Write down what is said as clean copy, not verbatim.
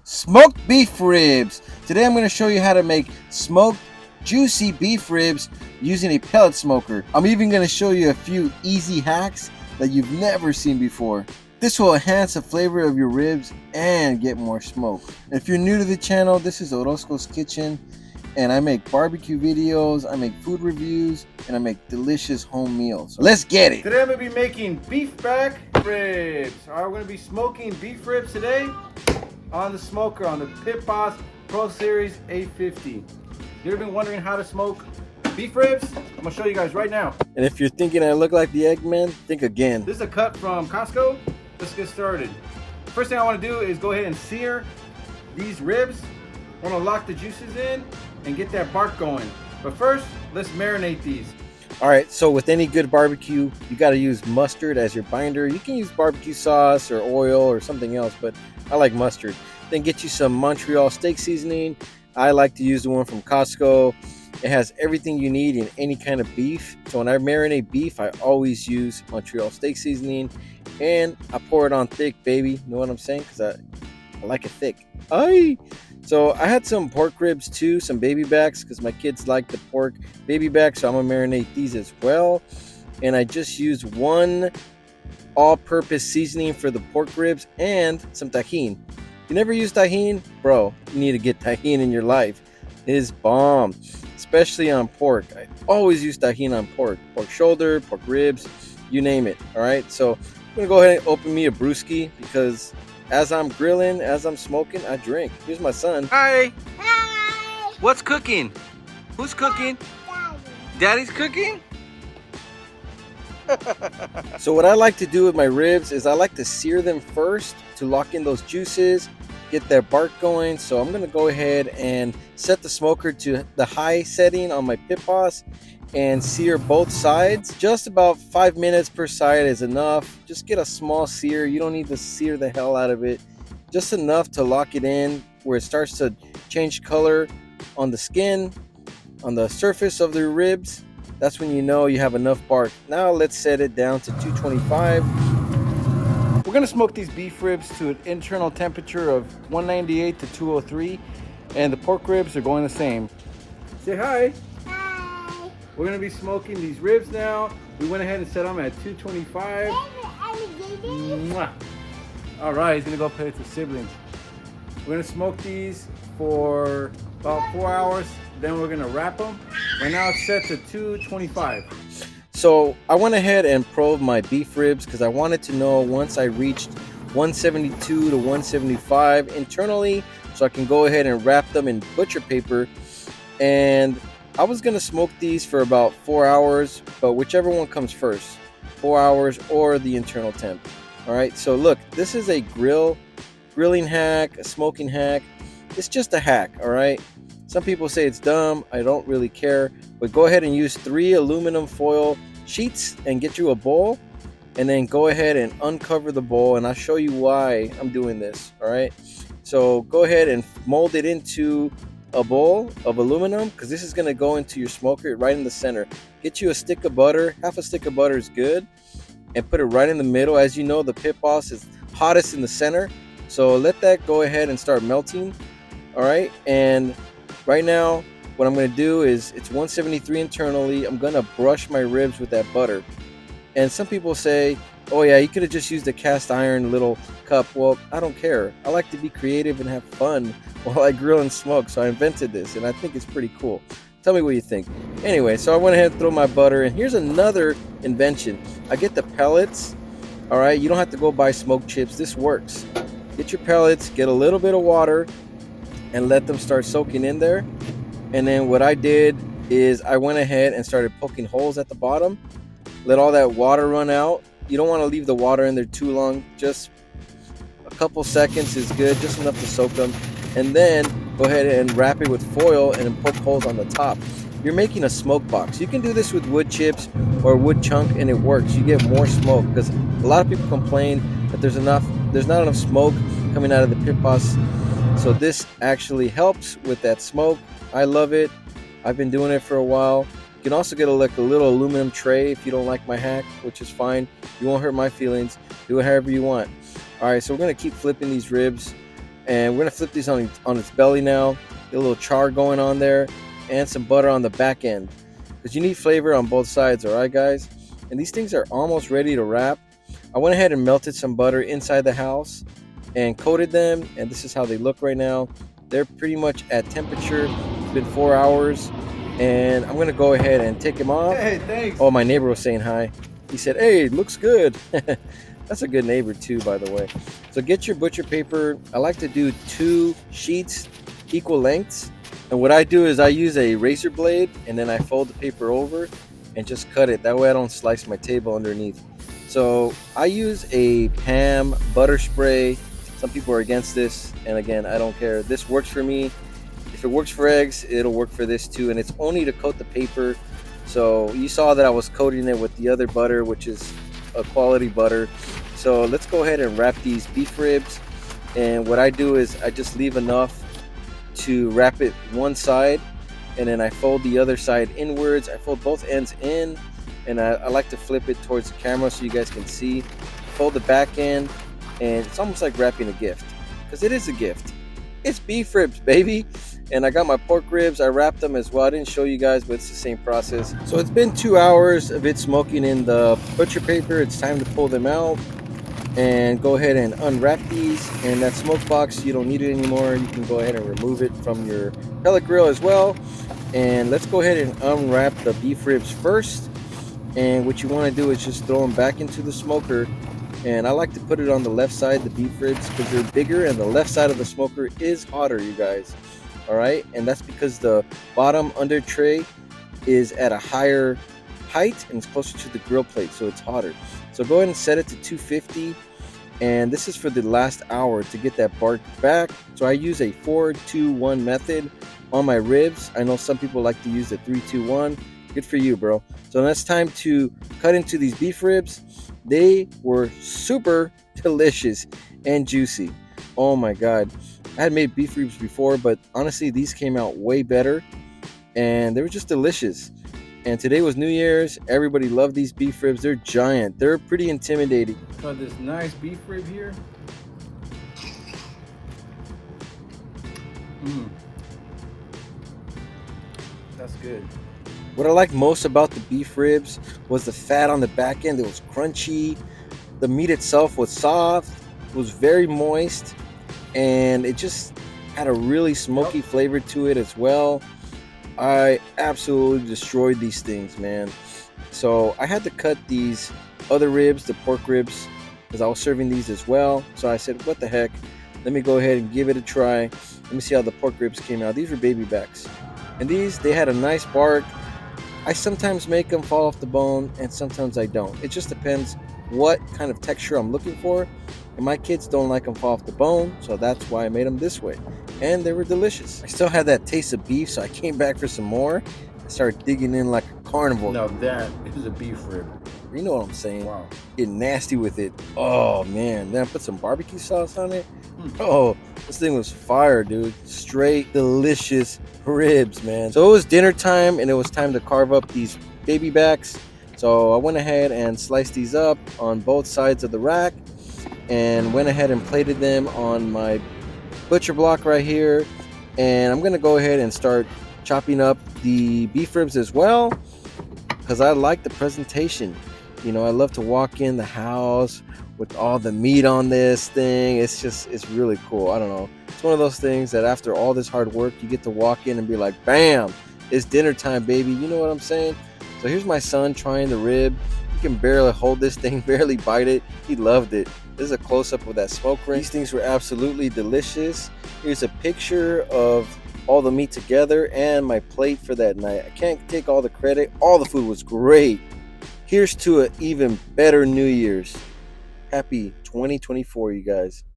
Smoked beef ribs. Today I'm going to show you how to make smoked juicy beef ribs using a pellet smoker. I'm even going to show you a few easy hacks that you've never seen before. This will enhance the flavor of your ribs and get more smoke. If you're new to the channel, this is Orozco's Kitchen, and I make barbecue videos, I make food reviews, and I make delicious home meals. Let's get it! Today I'm going to be making beef back ribs. Alright, we're going to be smoking beef ribs today on the smoker on the Pit Boss Pro Series 850. You've been wondering how to smoke beef ribs? I'm going to show you guys right now. And if you're thinking I look like the Eggman, think again. This is a cut from Costco. Let's get started. First thing I want to do is go ahead and sear these ribs. I want to lock the juices in and get that bark going. But first, let's marinate these. Alright, so with any good barbecue, you got to use mustard as your binder. You can use barbecue sauce or oil or something else, but I like mustard. Then get you some Montreal steak seasoning. I like to use the one from Costco. It has everything you need in any kind of beef. So when I marinate beef, I always use Montreal steak seasoning. And I pour it on thick, baby. You know what I'm saying? Because I like it thick. Aye. So I had some pork ribs too, some baby backs, because my kids like the pork baby back. So I'm going to marinate these as well. And I just used one all-purpose seasoning for the pork ribs and some tahini. If you never use tahini, bro, you need to get tahini in your life. It is bomb, especially on pork. I always use tahini on pork shoulder, pork ribs, you name it. All right, so I'm gonna go ahead and open me a brewski because as I'm grilling, as I'm smoking, I drink. Here's my son. Hi. Hi. What's cooking? Who's cooking? Daddy. Daddy's cooking? So what I like to do with my ribs is I like to sear them first to lock in those juices, get that bark going. So I'm going to go ahead and set the smoker to the high setting on my Pit Boss and sear both sides. Just about 5 minutes per side is enough. Just get a small sear. You don't need to sear the hell out of it. Just enough to lock it in where it starts to change color on the skin, on the surface of the ribs. That's when you know you have enough bark. Now let's set it down to 225. We're going to smoke these beef ribs to an internal temperature of 198 to 203. And the pork ribs are going the same. Say hi. Hi. We're going to be smoking these ribs now. We went ahead and set them at 225. Mwah. All right, he's going to go play with the siblings. We're going to smoke these for about 4 hours. Then we're going to wrap them. Right now it's set to 225. So I went ahead and probed my beef ribs because I wanted to know once I reached 172 to 175 internally, so I can go ahead and wrap them in butcher paper. And I was going to smoke these for about 4 hours, but whichever one comes first, 4 hours or the internal temp. All right, so look, this is a grilling hack, a smoking hack. It's just a hack, all right? Some people say it's dumb. I don't really care. But go ahead and use 3 aluminum foil sheets and get you a bowl. And then go ahead and uncover the bowl. And I'll show you why I'm doing this. All right. So go ahead and mold it into a bowl of aluminum because this is going to go into your smoker right in the center. Get you a stick of butter. Half a stick of butter is good. And put it right in the middle. As you know, the Pit Boss is hottest in the center. So let that go ahead and start melting. All right. And right now, what I'm going to do is it's 173 internally. I'm going to brush my ribs with that butter. And some people say, oh yeah, you could have just used a cast iron little cup. Well, I don't care. I like to be creative and have fun while I grill and smoke. So I invented this and I think it's pretty cool. Tell me what you think. Anyway, so I went ahead and throw my butter in. Here's another invention. I get the pellets. All right, you don't have to go buy smoked chips. This works. Get your pellets, get a little bit of water, and let them start soaking in there. And then what I did is I went ahead and started poking holes at the bottom. Let all that water run out. You don't want to leave the water in there too long. Just a couple seconds is good, just enough to soak them. And then go ahead and wrap it with foil and poke holes on the top. You're making a smoke box. You can do this with wood chips or wood chunk and it works. You get more smoke because a lot of people complain that there's not enough smoke coming out of the Pit Boss. So this actually helps with that smoke. I love it. I've been doing it for a while. You can also get a little aluminum tray if you don't like my hack, which is fine. You won't hurt my feelings. Do it however you want. All right, so we're going to keep flipping these ribs. And we're gonna flip these on its belly now. Get a little char going on there, and some butter on the back end, because you need flavor on both sides. All right, guys. And these things are almost ready to wrap. I went ahead and melted some butter inside the house and coated them, and this is how they look right now. They're pretty much at temperature. It's been 4 hours, and I'm gonna go ahead and take them off. Hey, thanks. Oh, my neighbor was saying hi. He said, "Hey, looks good." That's a good neighbor too, by the way. So get your butcher paper. I like to do 2 sheets equal lengths, and what I do is I use a razor blade, and then I fold the paper over and just cut it. That way I don't slice my table underneath. So I use a Pam butter spray. Some people are against this, and again, I don't care. This works for me. If it works for eggs, it'll work for this too, and it's only to coat the paper. So you saw that I was coating it with the other butter, which is a quality butter. So let's go ahead and wrap these beef ribs, and what I do is I just leave enough to wrap it one side, and then I fold the other side inwards. I fold both ends in, and I like to flip it towards the camera so you guys can see. Fold the back end, and it's almost like wrapping a gift, because it is a gift. It's beef ribs, baby. And I got my pork ribs. I wrapped them as well. I didn't show you guys, but it's the same process. So it's been 2 hours of it smoking in the butcher paper. It's time to pull them out and go ahead and unwrap these. And that smoke box, you don't need it anymore. You can go ahead and remove it from your pellet grill as well. And let's go ahead and unwrap the beef ribs first. And what you want to do is just throw them back into the smoker. And I like to put it on the left side, the beef ribs, because they're bigger, and the left side of the smoker is hotter, you guys. All right, and that's because the bottom under tray is at a higher height and it's closer to the grill plate, so it's hotter. So go ahead and set it to 250, and this is for the last hour to get that bark back. So I use a 4-2-1 method on my ribs. I know some people like to use the 3-2-1. Good for you, bro. So now it's time to cut into these beef ribs. They were super delicious and juicy. Oh my god. I had made beef ribs before, but honestly, these came out way better, and they were just delicious. And today was New Year's. Everybody loved these beef ribs. They're giant. They're pretty intimidating. Got this nice beef rib here. That's good. What I liked most about the beef ribs was the fat on the back end. It was crunchy. The meat itself was soft. It was very moist, and it just had a really smoky flavor to it as well. I absolutely destroyed these things, man. So I had to cut these other ribs, the pork ribs, because I was serving these as well. So I said, what the heck? Let me go ahead and give it a try. Let me see how the pork ribs came out. These were baby backs, and these, they had a nice bark. I sometimes make them fall off the bone, and sometimes I don't. It just depends what kind of texture I'm looking for. And my kids don't like them fall off the bone, so that's why I made them this way. And they were delicious. I still had that taste of beef, so I came back for some more. I started digging in like a carnivore. Now that is a beef rib. You know what I'm saying? Wow. Getting nasty with it. Oh man, then I put some barbecue sauce on it. Oh, this thing was fire, dude. Straight delicious ribs, man. So it was dinner time, and it was time to carve up these baby backs. So I went ahead and sliced these up on both sides of the rack, and went ahead and plated them on my butcher block right here. And I'm gonna go ahead and start chopping up the beef ribs as well, because I like the presentation. You know, I love to walk in the house with all the meat on this thing. It's really cool. I don't know. It's one of those things that after all this hard work, you get to walk in and be like, bam, it's dinner time, baby. You know what I'm saying? So here's my son trying the rib. He can barely hold this thing, barely bite it. He loved it. This is a close-up of that smoke ring. These things were absolutely delicious. Here's a picture of all the meat together and my plate for that night. I can't take all the credit. All the food was great. Here's to an even better New Year's. Happy 2024, you guys.